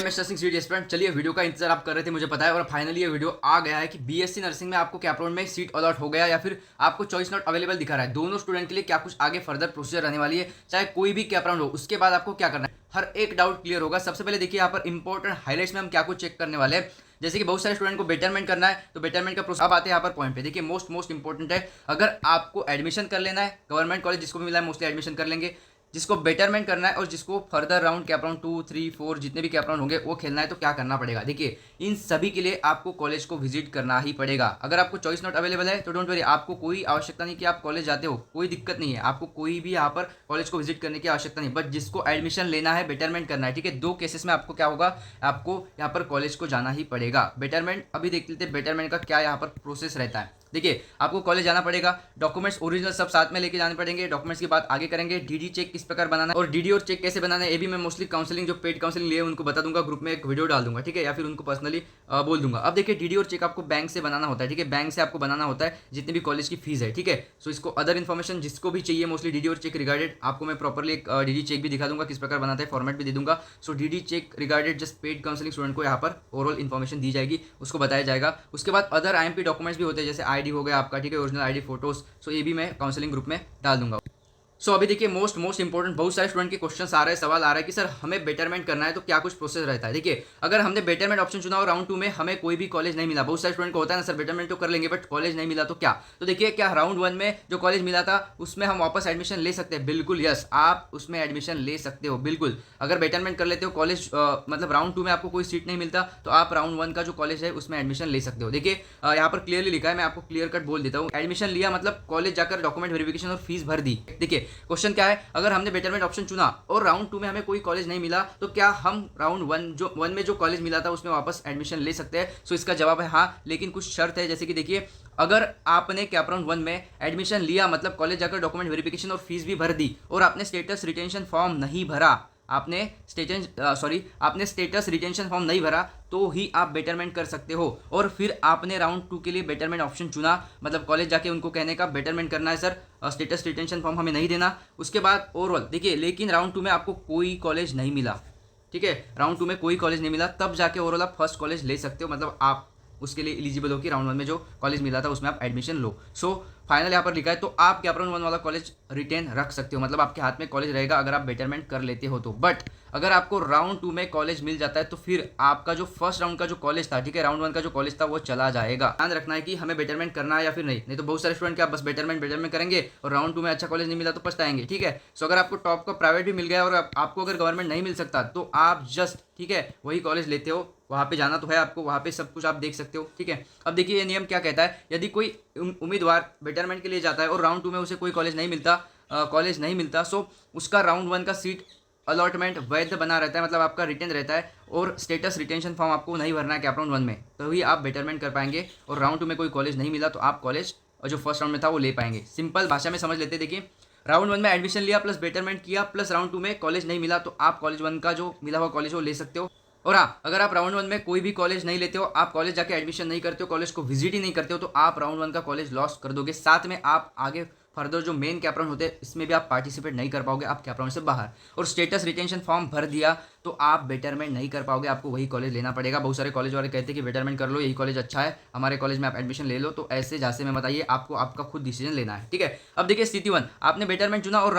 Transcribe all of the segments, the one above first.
Mister Singh sweet aspirant, चलिए video का इंतजार आप कर रहे थे, मुझे पता है, और फाइनली ये वीडियो आ गया है कि बीएससी नर्सिंग में आपको कैप राउंड में सीट अलॉट हो गया या फिर आपको चॉइस नॉट अवेलेबल दिखा रहा है। दोनों स्टूडेंट के लिए क्या कुछ आगे फर्दर प्रोसीजर रहने वाली है, चाहे कोई भी कैप राउंड हो, उसके बाद आपको क्या करना है, हर एक डाउट क्लियर होगा। सबसे पहले देखिए यहाँ पर इंपॉर्टेंट हाईलाइट्स में हम क्या कुछ चेक करने वाले हैं। जैसे कि बहुत सारे स्टूडेंट को बेटरमेंट करना है, तो बेटरमेंट का प्रोसेस। अब आते हैं यहाँ पर पॉइंट पे, देखिए मोस्ट इंपॉर्टेंट है, अगर आपको एडमिशन कर लेना है, गवर्नमेंट कॉलेज जिसको भी मिला है मोस्टली एडमिशन कर लेंगे। जिसको बेटरमेंट करना है और जिसको फर्दर राउंड कैप राउंड 2, 3, 4 जितने भी कैप राउंड होंगे वो खेलना है, तो क्या करना पड़ेगा। देखिए इन सभी के लिए आपको कॉलेज को विजिट करना ही पड़ेगा। अगर आपको चॉइस नॉट अवेलेबल है तो डोंट वरी, आपको कोई आवश्यकता नहीं कि आप कॉलेज जाते हो, कोई दिक्कत नहीं है, आपको कोई भी यहाँ पर कॉलेज को विजिट करने की आवश्यकता नहीं। बट जिसको एडमिशन लेना है, बेटरमेंट करना है, ठीक है, दो केसेस में आपको क्या होगा, आपको यहाँ पर कॉलेज को जाना ही पड़ेगा। बेटरमेंट अभी देख लेते हैं बेटरमेंट का क्या यहाँ पर प्रोसेस रहता है। देखिए आपको कॉलेज जाना पड़ेगा, डॉक्यूमेंट्स ओरिजिनल सब साथ में लेके जाने पड़ेंगे। डॉक्यूमेंट्स की बात आगे करेंगे। डीडी चेक किस प्रकार बनाना है और डीडी और चेक कैसे बनाना है, ये भी मैं मोस्टली काउंसलिंग जो पेड काउंसलिंग लिए उनको बता दूंगा, ग्रुप में एक वीडियो डाल दूंगा, ठीक है, या फिर उनको पर्सनली बोल दूंगा। अब देखिए डीडी और चेक आपको बैंक से बनाना होता है, ठीक है, बैंक से आपको बनाना होता है जितनी भी कॉलेज की फीस है, ठीक है। सो इसको अदर इन्फॉर्मेशन जिसको भी चाहिए मोस्टली डीडी और चेक रिगार्डेड, आपको मैं प्रॉपरली एक डीडी चेक भी दिखा दूंगा किस प्रकार बनाता है, फॉर्मेट भी दे दूंगा। So DD check regarded just paid counselling student को यहाँ पर ओवरऑल इन्फॉर्मेशन दी जाएगी, उसको बताया जाएगा। उसके बाद अदर आईएमपी डॉक्यूमेंट्स भी होते हैं, जैसे आईडी हो गया आपका, ठीक है, ओरिजिनल आईडी, फोटोज। सो ये भी मैं काउंसलिंग ग्रुप में डाल दूंगा। सो अभी देखिए मोस्ट इंपॉर्टेंट, बहुत सारे स्टूडेंट के क्वेश्चन आ रहे हैं, सवाल आ रहा है कि सर हमें बेटरमेंट करना है तो क्या कुछ प्रोसेस रहता है। देखिए अगर हमने बेटरमेंट ऑप्शन चुना और राउंड 2 में हमें कोई भी कॉलेज नहीं मिला, बहुत सारे स्टूडेंट को होता है ना, सर बेटरमेंट तो कर लेंगे बट कॉलेज नहीं मिला तो क्या। तो देखिए क्या राउंड 1 में जो कॉलेज मिला था उसमें हम वापस एडमिशन ले सकते हैं, बिल्कुल यस, आप उसमें एडमिशन ले सकते हो बिल्कुल। अगर बेटरमेंट कर लेते हो, कॉलेज मतलब राउंड 2 में आपको कोई सीट नहीं मिलता, तो आप राउंड 1 का जो कॉलेज है उसमें एडमिशन ले सकते हो। देखिए यहाँ पर क्लियरली लिखा है, मैं आपको क्लियर कट बोल देता हूँ। एडमिशन लिया मतलब कॉलेज जाकर डॉक्यूमेंट वेरिफिकेशन और फीस भर दी। देखिए क्वेश्चन क्या है, अगर हमने बेटरमेंट ऑप्शन चुना और राउंड 2 में हमें कोई कॉलेज नहीं मिला, तो क्या हम राउंड 1 में जो कॉलेज मिला था उसमें वापस एडमिशन ले सकते हैं। सो इसका जवाब है हाँ, लेकिन कुछ शर्त है। जैसे कि देखिए अगर आपने कैप राउंड 1 में एडमिशन लिया मतलब कॉलेज जाकर डॉक्यूमेंट वेरिफिकेशन और फीस भी भर दी और आपने स्टेटस रिटेंशन फॉर्म नहीं भरा, आपने स्टेटस रिटेंशन फॉर्म नहीं भरा, तो ही आप बेटरमेंट कर सकते हो। और फिर आपने राउंड 2 के लिए बेटरमेंट ऑप्शन चुना, मतलब कॉलेज जाके उनको कहने का बेटरमेंट करना है सर, स्टेटस रिटेंशन फॉर्म हमें नहीं देना। उसके बाद ओवरऑल देखिए, लेकिन राउंड 2 में आपको कोई कॉलेज नहीं मिला, ठीक है, राउंड 2 में कोई कॉलेज नहीं मिला, तब जाके ओवरऑल आप फर्स्ट कॉलेज ले सकते हो, मतलब आप उसके लिए एलिजिबल हो कि राउंड 1 में जो कॉलेज मिला था उसमें आप एडमिशन लो। सो फाइनल यहाँ पर लिखा है, तो आप कैप राउंड 1 वाला कॉलेज रिटेन रख सकते हो, मतलब आपके हाथ में कॉलेज रहेगा अगर आप बेटरमेंट कर लेते हो तो। बट अगर आपको राउंड 2 में कॉलेज मिल जाता है तो फिर आपका जो फर्स्ट राउंड का जो कॉलेज था, ठीक है, राउंड 1 का जो कॉलेज था वो चला जाएगा। ध्यान रखना है कि हमें बेटरमेंट करना है या फिर नहीं तो बहुत सारे स्टूडेंट क्या बस बेटरमेंट करेंगे और राउंड 2 में अच्छा कॉलेज नहीं मिला तो पछताएंगे, ठीक है। सो अगर आपको टॉप का प्राइवेट भी मिल गया और आपको अगर गवर्नमेंट नहीं मिल सकता, तो आप जस्ट, ठीक है, वही कॉलेज लेते हो, वहाँ पे जाना तो है आपको, वहाँ पे सब कुछ आप देख सकते हो, ठीक है। अब देखिए ये नियम क्या कहता है, यदि कोई उम्मीदवार बेटरमेंट के लिए जाता है और राउंड 2 में उसे कोई कॉलेज नहीं मिलता, सो उसका राउंड 1 का सीट अलॉटमेंट वैध बना रहता है, मतलब आपका रिटेन रहता है, और स्टेटस रिटेंशन फॉर्म आपको नहीं भरना है कैप राउंड 1 में, तभी आप बेटरमेंट कर पाएंगे। और राउंड 2 में कोई कॉलेज नहीं मिला तो आप कॉलेज जो फर्स्ट राउंड में था वो ले पाएंगे। सिंपल भाषा में समझ लेते, देखिए राउंड 1 में एडमिशन लिया प्लस बेटरमेंट किया प्लस राउंड 2 में कॉलेज नहीं मिला, तो आप कॉलेज 1 का जो मिला हुआ कॉलेज वो ले सकते हो। और हाँ, अगर आप राउंड 1 में कोई भी कॉलेज नहीं लेते हो, आप कॉलेज जाके एडमिशन नहीं करते हो, कॉलेज को विजिट ही नहीं करते हो, तो आप राउंड 1 का कॉलेज लॉस कर दोगे। साथ में आप आगे फर्दर जो मेन कैप राउंड होते हैं इसमें भी आप पार्टिसिपेट नहीं कर पाओगे, आप कैप राउंड से बाहर। और स्टेटस रिटेंशन फॉर्म भर दिया तो आप बेटरमेंट नहीं कर पाओगे, आपको वही कॉलेज लेना पड़ेगा। बहुत सारे कॉलेज वाले कहते हैं कि बेटरमेंट कर लो, यही कॉलेज अच्छा है, हमारे कॉलेज में आप एडमिशन ले लो, तो ऐसे जैसे में बताइए, आपको आपका खुद डिसीजन लेना है, ठीक है। अब देखिए स्थिति 1, आपने बेटरमेंट चुना और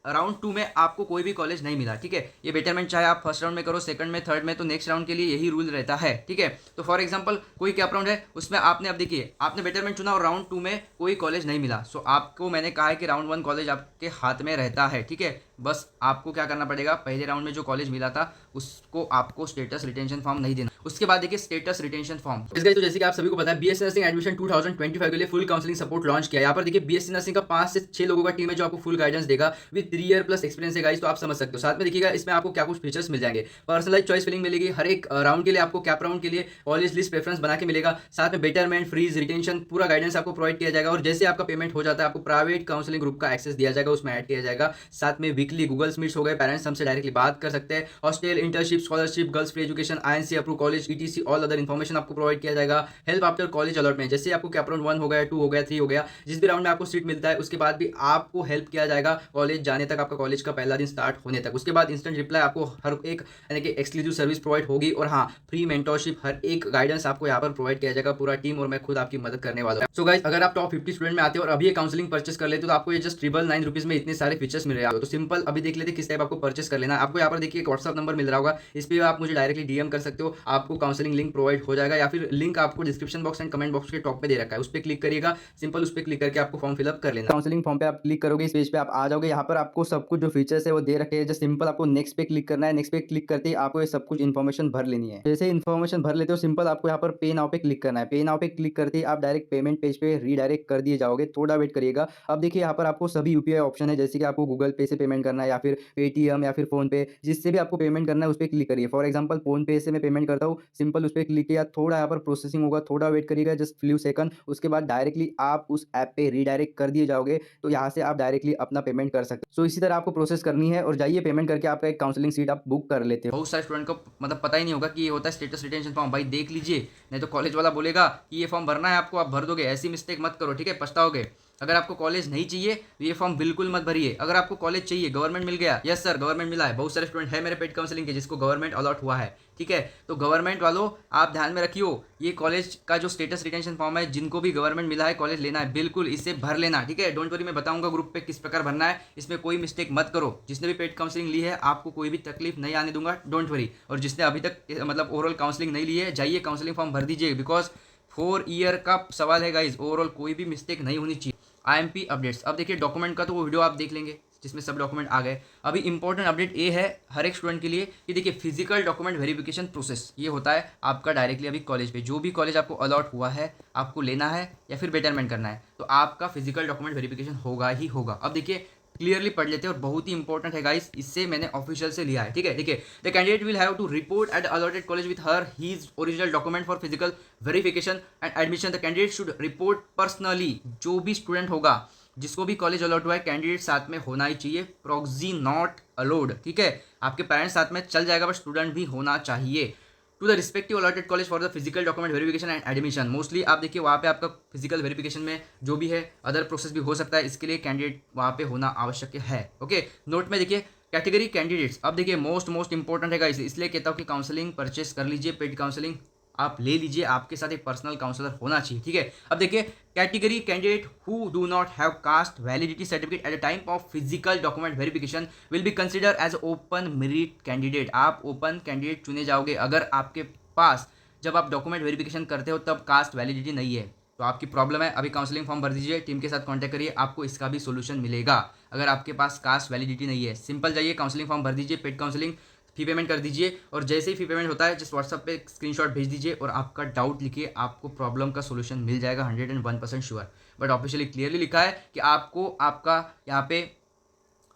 राउंड 2 में आपको कोई भी कॉलेज नहीं मिला, ठीक है। ये बेटरमेंट चाहे आप फर्स्ट राउंड में करो, सेकंड में, थर्ड में, तो नेक्स्ट राउंड के लिए यही रूल रहता है, ठीक है। तो फॉर एग्जांपल कोई कैप राउंड है, उसमें आपने, अब देखिए आपने बेटरमेंट चुना और राउंड 2 में कोई कॉलेज नहीं मिला, सो आपको मैंने कहा है कि राउंड 1 कॉलेज आपके हाथ में रहता है, ठीक है। बस आपको क्या करना पड़ेगा, पहले राउंड में जो कॉलेज मिला था उसको आपको स्टेटस रिटेंशन फॉर्म नहीं देना। उसके बाद देखिए स्टेटस रिटेंशन फॉर्म, तो जैसे कि आप सभी को पता है बीएससी नर्सिंग एडमिशन 2025 के लिए फुल काउंसलिंग सपोर्ट लॉन्च किया। यहाँ पर देखिए बीएससी नर्सिंग का 5 से 6 लोगों का टीम है जो आपको फुल गाइडेंस देगा विद 3 ईयर प्लस एक्सपीरियंस है गाइस, तो आप समझ सकते हो। साथ में देखिएगा इसमें आपको क्या कुछ फीचर्स मिल जाएंगे, पर्सनलाइज चॉइस फिलिंग मिलेगी, हर एक राउंड के लिए आपको कैप राउंड के लिए कॉलेज लिस्ट प्रेफरेंस बना के मिलेगा, साथ में बेटरमेंट, फ्रीज, रिटेंशन पूरा गाइडेंस आपको प्रोवाइड किया जाएगा। और जैसे आपका पेमेंट हो जाता है आपको प्राइवेट काउंसलिंग ग्रुप का एक्सेस दिया जाएगा, उसमें ऐड किया जाएगा। साथ में वीकली गूगल मीट्स हो गए, पेरेंट्स हमसे डायरेक्टली बात कर सकते हैं, hostel internship, scholarship, girls free education, INC approve college, ETC all other information आपको प्रोवाइड किया जाएगा। हेल्प आफ्टर कॉलेज अलॉटमेंट, जैसे आपको कैप राउंड 1 हो गया, 2 हो गया, 3 हो गया, जिस भी राउंड में आपको सीट मिलता है उसके बाद भी आपको हेल्प किया जाएगा कॉलेज जाने तक, आपका कॉलेज का पहला दिन स्टार्ट होने तक। उसके बाद इंस्टेंट रिप्लाई आपको हर एक यानी कि एक्सक्लूसिव सर्विस प्रोवाइड होगी। और हाँ, फ्री मेंटरशिप, हर एक गाइडेंस आपको यहाँ पर प्रोवाइड किया जाएगा, पूरा टीम और मैं खुद आपकी मदद करने वाला हूँ। सो गाइस, अगर आप टॉप 50 स्टूडेंट में आते हो और अभी ये काउंसलिंग परचेस कर लेते हो तो आपको ये जस्ट 999 रुपीज में इतने सारे फीचर्स मिल रहे हैं। तो सिंपल अभी देख लेते किस टाइप आपको परचेस कर लेना है। आपको यहाँ पर देखिए एक व्हाट्सअप नंबर मिल रहा होगा, इस पर आप मुझे डायरेक्टली DM कर सकते हो, आपको काउंसलिंग लिंक प्रोवाइड हो जाएगा, या फिर लिंक आपको description box and comment box के टॉप पे दे रखा है, उस पर क्लिक करिएगा। सिंपल उस पर क्लिक करके आपको फॉर्म फिलअप कर लेना। काउंसलिंग फॉर्म पे आप क्लिक करोगे, इस पेज पे आप आ जाओगे। यहाँ पर आपको सब कुछ जो फीचर्स है वो दे रखे हैं। जस्ट सिंपल आपको नेक्स्ट पे क्लिक करना है। नेक्स्ट पे क्लिक करते ही आपको ये सब कुछ इन्फॉर्मेशन भर लेनी है। जैसे इन्फॉर्मेशन भर लेते हो, सिंपल आपको यहाँ पर पे नाउ पे क्लिक करना है। पे नाउ पे क्लिक करते ही आप डायरेक्ट पेमेंट पेज पे रीडायरेक्ट कर दिए जाओगे। थोड़ा वेट करिएगा। अब देखिए यहाँ पर आपको सभी UPI ऑप्शन है, जैसे कि आपको गूगल पे से पेमेंट करना है या फिर पेटीएम या फिर फोन पे, जिससे भी आपको पेमेंट करना है उस पर क्लिक करिए। फॉर एग्जाम्पल फोन पे से मैं पेमेंट करता हूँ, सिंपल उस पर क्लिक किया, थोड़ा यहाँ पर प्रोसेसिंग होगा, थोड़ा वेट करिएगा, जस्ट फ्यू सेकंड। उसके बाद डायरेक्टली आप उस ऐप पे रीडायरेक्ट कर दिए जाओगे, तो यहाँ से आप डायरेक्टली अपना पेमेंट कर सकते हो। सो इसी तरह आपको प्रोसेस करनी है और जाइए पेमेंट करके आपका एक काउंसलिंग सीट आप बुक कर लेते हो। बहुत सारे स्टूडेंट को मतलब पता ही नहीं होगा कि ये होता है स्टेटस रिटेंशन फॉर्म। भाई देख लीजिए, नहीं तो कॉलेज वाला बोलेगा कि ये फॉर्म भरना है आपको, आप भर दोगे। ऐसी मिस्टेक मत करो, ठीक है, पछताओगे। अगर आपको कॉलेज नहीं चाहिए तो ये फॉर्म बिल्कुल मत भरिए। अगर आपको कॉलेज चाहिए, गवर्नमेंट मिल गया, यस सर गवर्नमेंट मिला है, बहुत सारे स्टूडेंट है मेरे पेड काउंसलिंग के जिसको गवर्नमेंट अलॉट हुआ है, ठीक है। तो गवर्नमेंट वालों आप ध्यान में रखियो, ये कॉलेज का जो स्टेटस रिटेंशन फॉर्म है, जिनको भी गवर्नमेंट मिला है कॉलेज लेना है, बिल्कुल इसे भर लेना, ठीक है। डोंट वरी, मैं बताऊंगा ग्रुप पे किस प्रकार भरना है, इसमें कोई मिस्टेक मत करो। जिसने भी पेड काउंसलिंग ली है आपको कोई भी तकलीफ नहीं आने दूंगा, डोंट वरी। और जिसने अभी तक मतलब ओवरऑल काउंसलिंग नहीं ली है, जाइए काउंसलिंग फॉर्म भर दीजिए, बिकॉज 4 ईयर का सवाल है गाइज, ओवरऑल कोई भी मिस्टेक नहीं होनी चाहिए। IMP अपडेट्स, अब देखिए डॉक्यूमेंट का तो वो वीडियो आप देख लेंगे जिसमें सब डॉक्यूमेंट आ गए। अभी इंपॉर्टेंट अपडेट ये है हर एक स्टूडेंट के लिए कि देखिए फिजिकल डॉक्यूमेंट वेरिफिकेशन प्रोसेस ये होता है आपका डायरेक्टली अभी कॉलेज पे, जो भी कॉलेज आपको अलॉट हुआ है आपको लेना है या फिर बेटरमेंट करना है, तो आपका फिजिकल डॉक्यूमेंट वेरिफिकेशन होगा ही होगा। अब देखिए क्लियरली पढ़ लेते हैं और बहुत ही इंपॉर्टेंट है गाइस, इससे मैंने ऑफिशियल से लिया है, ठीक है। देखिए, the candidate will have to report at allotted college with her his original document for physical verification and admission. The candidate should report personally. जो भी स्टूडेंट होगा, जिसको भी कॉलेज अलॉट हुआ है, कैंडिडेट साथ में होना ही चाहिए। प्रॉक्सी नॉट अलाउड, ठीक है। आपके पेरेंट्स साथ में चल जाएगा बट स्टूडेंट भी होना चाहिए। To the respective allotted college for the physical document verification and admission. Mostly आप देखिए वहाँ पे आपका फिजिकल वेरिफिकेशन में जो भी है अदर प्रोसेस भी हो सकता है, इसके लिए कैंडिडेट वहाँ पे होना आवश्यक है, ओके। नोट में देखिए कैटेगरी कैंडिडेट्स, अब देखिए मोस्ट इंपॉर्टेंट है इसलिए कहता हूँ कि काउंसलिंग परचेस कर लीजिए, पेड काउंसलिंग आप ले लीजिए, आपके साथ एक पर्सनल काउंसलर होना चाहिए, ठीक है। अब देखिए category candidate who do not have caste validity certificate at the time of physical document verification will be consider as open merit candidate. आप ओपन कैंडिडेट चुने जाओगे अगर आपके पास जब आप डॉक्यूमेंट वेरिफिकेशन करते हो तब कास्ट वैलिडिटी नहीं है, तो आपकी प्रॉब्लम है। अभी काउंसलिंग फॉर्म भर दीजिए, टीम के साथ कांटेक्ट करिए, आपको इसका भी सोल्यूशन मिलेगा। अगर आपके पास कास्ट वैलिडिटी नहीं है, सिंपल जाइए काउंसलिंग फॉर्म भर दीजिए, पेड काउंसलिंग फी पेमेंट कर दीजिए, और जैसे ही फी पेमेंट होता है जस्ट व्हाट्सअप पे स्क्रीनशॉट भेज दीजिए और आपका डाउट लिखिए, आपको प्रॉब्लम का सोल्यूशन मिल जाएगा 101% श्योर। बट ऑफिशियली क्लियरली लिखा है कि आपको आपका यहाँ पे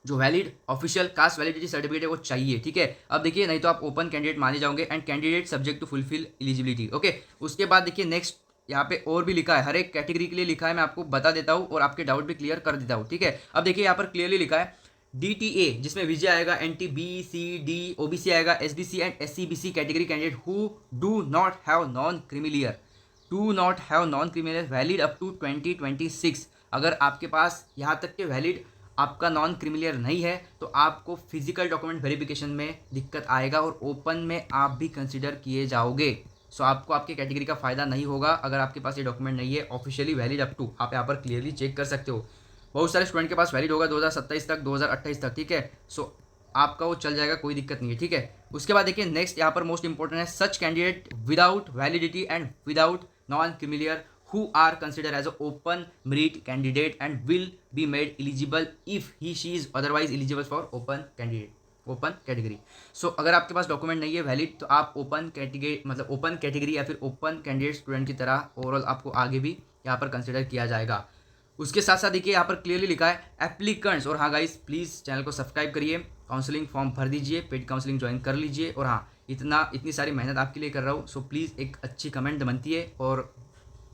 जो valid official cast validity certificate है वो चाहिए, ठीक है। अब देखिए नहीं तो आप ओपन कैंडिडेट माने जाओगे and candidate subject to fulfil eligibility, okay. उसके बाद देखिए नेक्स्ट यहाँ पे और भी लिखा है, हर एक कैटेगरी के लिए लिखा है, मैं आपको बता देता हूँ और आपके डाउट भी क्लियर कर देता हूँ, ठीक है। अब देखिए यहाँ पर क्लियरली लिखा है DTA, जिसमें विजय आएगा, NT, BC, D, OBC आएगा, SBC and SCBC category candidate who do not have non creamy layer valid up to 2026। अगर आपके पास यहाँ तक के वैलिड आपका नॉन क्रिमिलियर नहीं है तो आपको फिजिकल डॉक्यूमेंट वेरिफिकेशन में दिक्कत आएगा और ओपन में आप भी कंसिडर किए जाओगे। सो आपको आपके कैटेगरी का फ़ायदा नहीं होगा अगर आपके पास ये डॉक्यूमेंट नहीं है ऑफिशियली वैलिड अप टू, आप यहाँ पर क्लियरली चेक कर सकते हो। बहुत सारे स्टूडेंट के पास वैलिड होगा 2027 तक, 2028 तक, ठीक है। सो आपका वो चल जाएगा, कोई दिक्कत नहीं है, ठीक है। उसके बाद देखिए नेक्स्ट यहाँ पर मोस्ट इंपॉर्टेंट है, सच candidate without validity and without non creamy layer who are considered as an open merit candidate and will be made eligible if she is otherwise eligible for open category. So अगर आपके पास document नहीं है valid तो आप open category या फिर open candidate student की तरह ओवरऑल आपको आगे भी यहाँ पर कंसिडर किया जाएगा। उसके साथ साथ देखिए यहाँ पर क्लियरली लिखा है एप्लीकेंट्स, और हाँ गाइस प्लीज़ चैनल को सब्सक्राइब करिए, काउंसलिंग फॉर्म भर दीजिए, पेड काउंसलिंग ज्वाइन कर लीजिए, और हाँ इतनी सारी मेहनत आपके लिए कर रहा हूँ, सो प्लीज़ एक अच्छी कमेंट बनती है और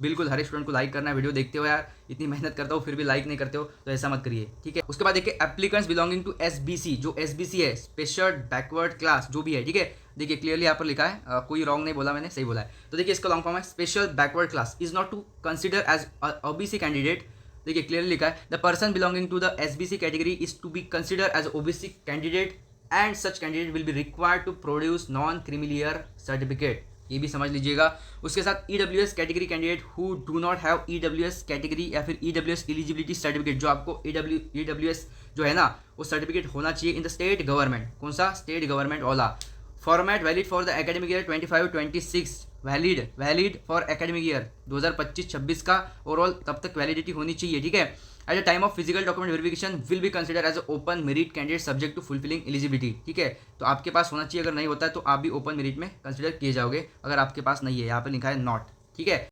बिल्कुल हर एक स्टूडेंट को लाइक करना है। वीडियो देखते हो यार, इतनी मेहनत करता हूँ फिर भी लाइक नहीं करते हो तो ऐसा मत करिए, ठीक है। उसके बाद देखिए एप्लीकेंट्स बिलोंगिंग टू एसबीसी, जो एसबीसी है स्पेशल बैकवर्ड क्लास जो भी है, ठीक है। देखिए क्लियरली यहाँ पर लिखा है, कोई रॉन्ग नहीं बोला मैंने, सही बोला है। तो देखिए इसका लॉन्ग फॉर्म है special backward class is not to consider as OBC candidate. देखिए क्लियरली लिखा है the person belonging to the SBC category is to be consider as OBC candidate and such candidate will be required to produce non creamy layer certificate, ये भी समझ लीजिएगा। उसके साथ EWS category candidate who do not have EWS category या फिर EWS eligibility certificate, जो आपको ईडब्ल्यूएस जो है ना वो सर्टिफिकेट होना चाहिए इन द स्टेट गवर्नमेंट। कौन सा? स्टेट गवर्नमेंट वाला। Format valid for the academic year 25-26, valid for academic year 2025-26 का ओवरऑल तब तक वैलिडिटी होनी चाहिए, ठीक है। At the time of physical document verification will be consider as open merit candidate subject to fulfilling eligibility, ठीक है। तो आपके पास होना चाहिए, अगर नहीं होता है तो आप भी ओपन मेरिट में कंसिडर किए जाओगे, अगर आपके पास नहीं है। यहाँ पे लिखा है नॉट, ठीक है।